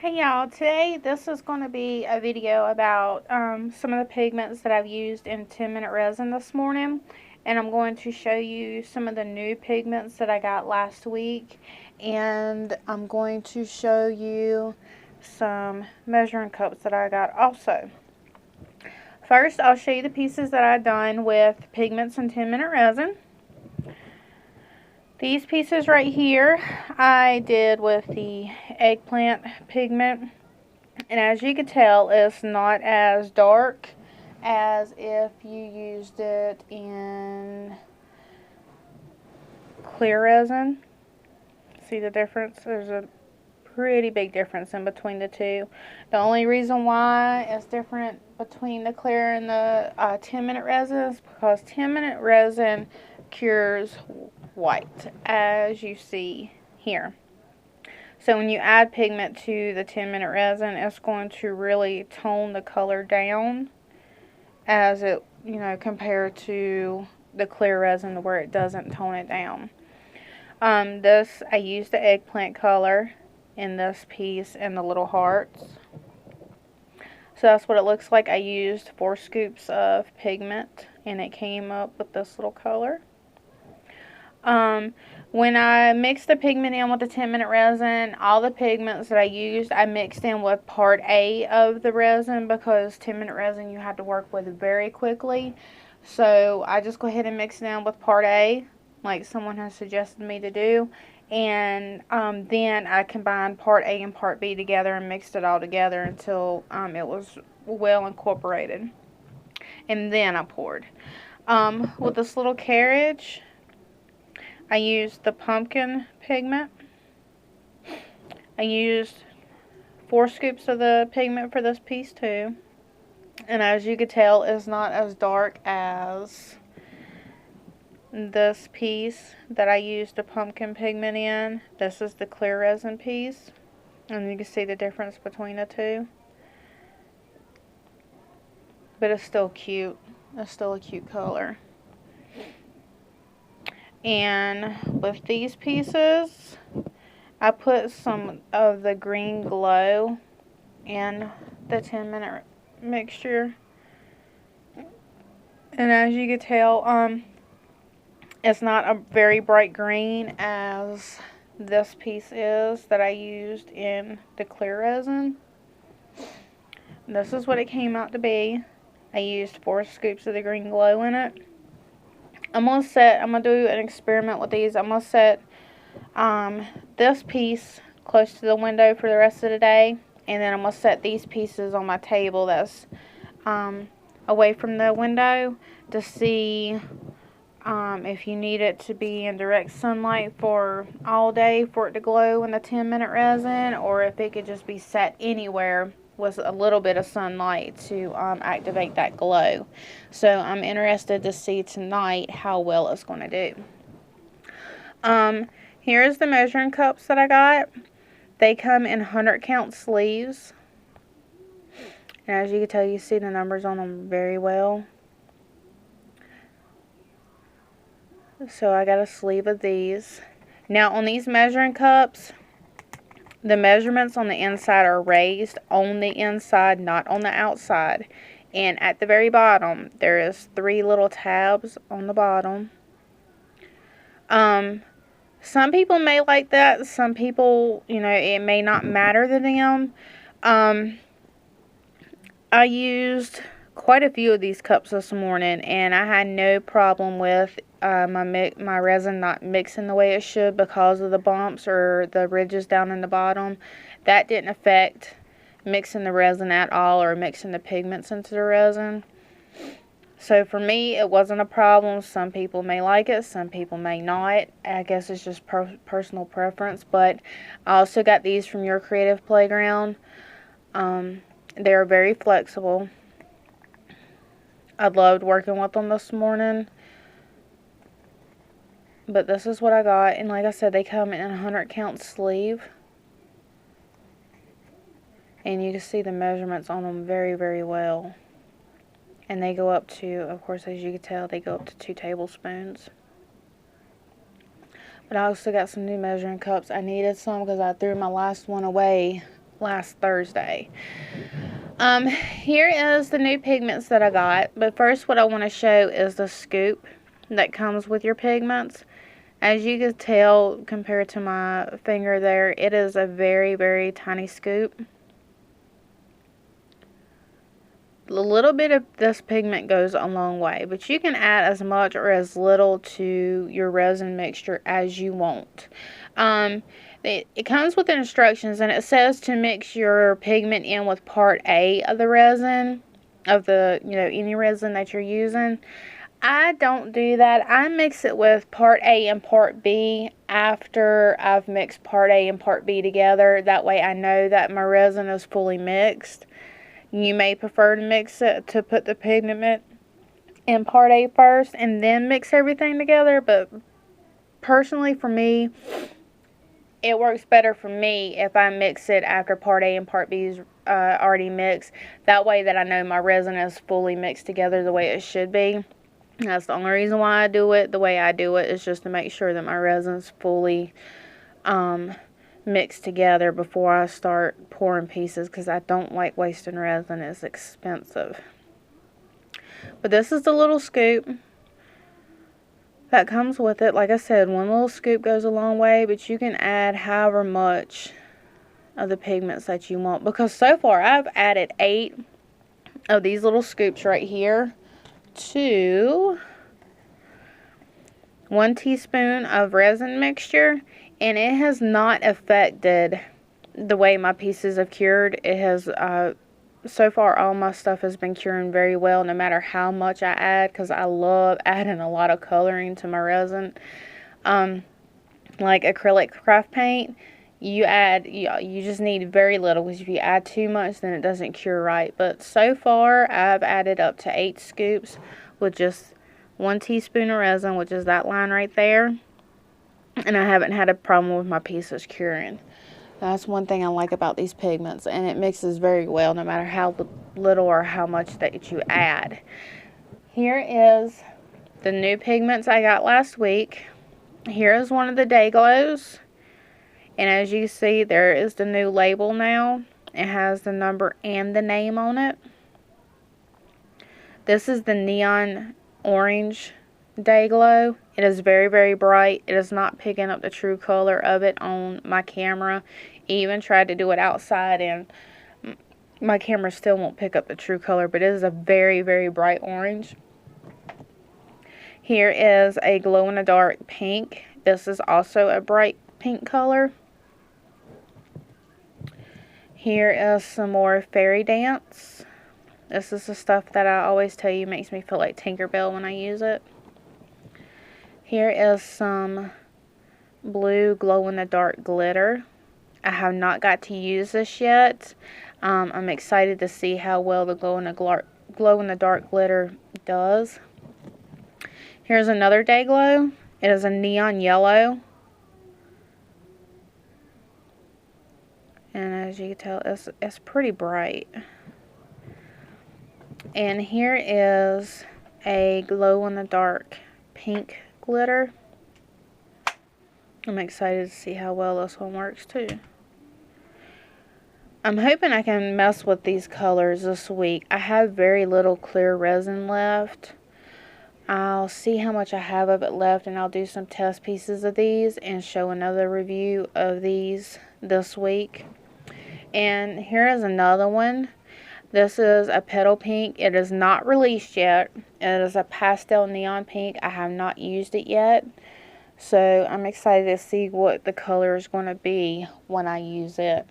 Hey y'all, today this is going to be a video about some of the pigments that I've used in 10-minute resin this morning, and I'm going to show you some of the new pigments that I got last week, and I'm going to show you some measuring cups that I got also. First, I'll show you the pieces that I've done with pigments in 10-minute resin. These pieces right here I did with the eggplant pigment. And as you can tell, it's not as dark as if you used it in clear resin. See the difference? There's a pretty big difference in between the two. The only reason why it's different between the clear and the 10-minute resin is because 10-minute resin cures white, as you see here. So when you add pigment to the 10-minute resin, it's going to really tone the color down as it, compared to the clear resin where it doesn't tone it down. I used the eggplant color in this piece and the little hearts. So that's what it looks like. I used 4 scoops of pigment and it came up with this little color. When I mixed the pigment in with the 10-minute resin, all the pigments that I used, I mixed in with part A of the resin because 10-minute resin you have to work with very quickly. So I just go ahead and mix it in with part A, like someone has suggested me to do. And then I combined part A and part B together and mixed it all together until it was well incorporated. And then I poured. With this little carriage, I used the pumpkin pigment. I used 4 scoops of the pigment for this piece too. And as you can tell, it's not as dark as this piece that I used the pumpkin pigment in. This is the clear resin piece. And you can see the difference between the two. But it's still cute. It's still a cute color. And with these pieces, I put some of the green glow in the 10-minute mixture. And as you can tell, it's not a very bright green as this piece is that I used in the clear resin. This is what it came out to be. I used 4 scoops of the green glow in it. I'm going to do an experiment with these. I'm going to set this piece close to the window for the rest of the day. And then I'm going to set these pieces on my table that's away from the window to see if you need it to be in direct sunlight for all day for it to glow in the 10-minute resin, or if it could just be set anywhere with a little bit of sunlight to activate that glow. So I'm interested to see tonight how well it's going to do. Here's the measuring cups that I got. They come in 100 count sleeves. And as you can tell, you see the numbers on them very well. So I got a sleeve of these. Now on these measuring cups, the measurements on the inside are raised on the inside, not on the outside. And at the very bottom, there is 3 little tabs on the bottom. Some people may like that. Some people, it may not matter to them. I used quite a few of these cups this morning, and I had no problem with my resin not mixing the way it should because of the bumps or the ridges down in the bottom. That didn't affect mixing the resin at all or mixing the pigments into the resin. So for me, it wasn't a problem. Some people may like it, some people may not. I guess it's just personal preference. But I also got these from Your Creative Playground. They're very flexible. I loved working with them this morning. But this is what I got. And like I said, they come in a 100 count sleeve. And you can see the measurements on them very, very well. And they go up to, of course, as you can tell, they go up to 2 tablespoons. But I also got some new measuring cups. I needed some because I threw my last one away last Thursday. Here is the new pigments that I got. But first what I want to show is the scoop that comes with your pigments. As you can tell, compared to my finger there, it is a very, very tiny scoop. A little bit of this pigment goes a long way, but you can add as much or as little to your resin mixture as you want. It comes with instructions, and it says to mix your pigment in with part A of the resin, of the, any resin that you're using. I don't do that. I mix it with part A and part B after I've mixed part A and part B together. That way I know that my resin is fully mixed. You may prefer to put the pigment in part A first and then mix everything together, but personally for me, it works better for me if I mix it after part A and part B is already mixed. That way that I know my resin is fully mixed together the way it should be. That's the only reason why I do it the way I do it, is just to make sure that my resin's fully mixed together before I start pouring pieces, because I don't like wasting resin. It's expensive. But this is the little scoop that comes with it. Like I said, one little scoop goes a long way, but you can add however much of the pigments that you want, because so far I've added 8 of these little scoops right here to 1 teaspoon of resin mixture, and it has not affected the way my pieces have cured. It has, so far all my stuff has been curing very well, no matter how much I add, because I love adding a lot of coloring to my resin. Like acrylic craft paint, you just need very little, because if you add too much then it doesn't cure right. But so far I've added up to 8 scoops with just 1 teaspoon of resin, which is that line right there, and I haven't had a problem with my pieces curing. That's one thing I like about these pigments, and it mixes very well no matter how little or how much that you add. Here is the new pigments I got last week. Here is one of the Dayglows. And as you see, there is the new label now. It has the number and the name on it. This is the neon orange Dayglow. It is very, very bright. It is not picking up the true color of it on my camera. Even tried to do it outside, and my camera still won't pick up the true color, but it is a very, very bright orange. Here is a glow-in-the-dark pink. This is also a bright pink color. Here is some more Fairy Dance. This is the stuff that I always tell you makes me feel like Tinkerbell when I use it. Here is some blue glow-in-the-dark glitter. I have not got to use this yet. I'm excited to see how well the glow-in-the-dark glitter does. Here's another Dayglow. It is a neon yellow. And as you can tell, it's pretty bright. And here is a glow-in-the-dark pink glitter. I'm excited to see how well this one works too. I'm hoping I can mess with these colors this week. I have very little clear resin left. I'll see how much I have of it left, and I'll do some test pieces of these and show another review of these this week. And here is another one. This is a petal pink. It is not released yet. It is a pastel neon pink. I have not used it yet, so I'm excited to see what the color is going to be when I use it.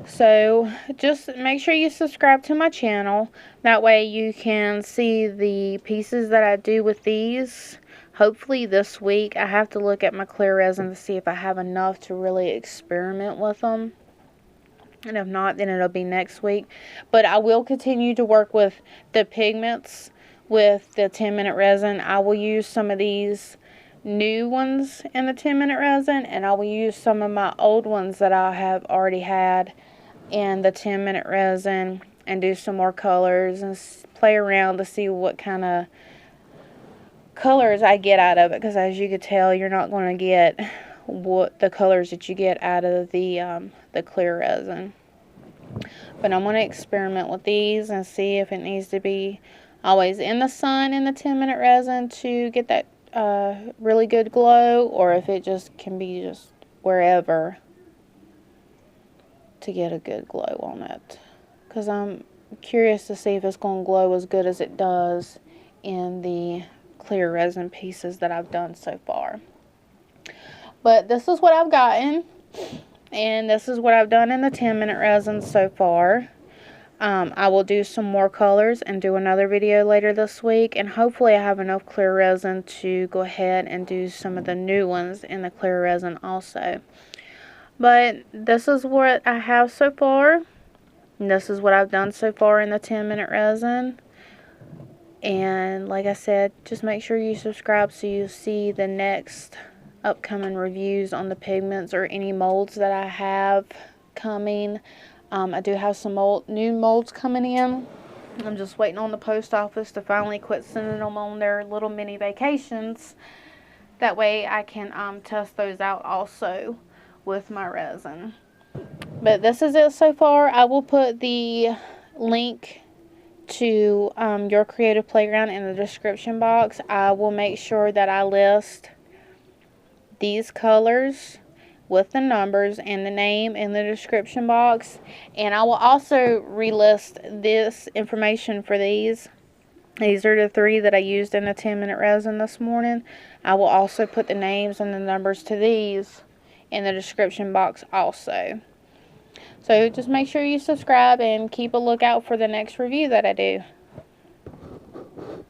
So just make sure you subscribe to my channel. That way you can see the pieces that I do with these. Hopefully this week. I have to look at my clear resin to see if I have enough to really experiment with them. And if not, then it'll be next week. But I will continue to work with the pigments with the 10-minute resin. I will use some of these new ones in the 10-minute resin, and I will use some of my old ones that I have already had in the 10-minute resin and do some more colors and play around to see what kind of colors I get out of it, because as you can tell, you're not going to get what the colors that you get out of the clear resin. But I'm going to experiment with these and see if it needs to be always in the sun in the 10-minute resin to get that really good glow, or if it just can be just wherever to get a good glow on it. Because I'm curious to see if it's going to glow as good as it does in the clear resin pieces that I've done so far. But this is what I've gotten, and this is what I've done in the 10-minute resin so far. I will do some more colors and do another video later this week, and hopefully I have enough clear resin to go ahead and do some of the new ones in the clear resin also. But this is what I have so far, and this is what I've done so far in the 10-minute resin. And like I said, just make sure you subscribe so you see the next upcoming reviews on the pigments or any molds that I have coming. I do have some new molds coming in. I'm just waiting on the post office to finally quit sending them on their little mini vacations. That way I can test those out also with my resin. But this is it so far. I will put the link to Your Creative Playground in the description box. I will make sure that I list these colors with the numbers and the name in the description box, and I will also relist this information for these. These are the 3 that I used in the 10-minute resin this morning. I will also put the names and the numbers to these in the description box also. So just make sure you subscribe and keep a lookout for the next review that I do.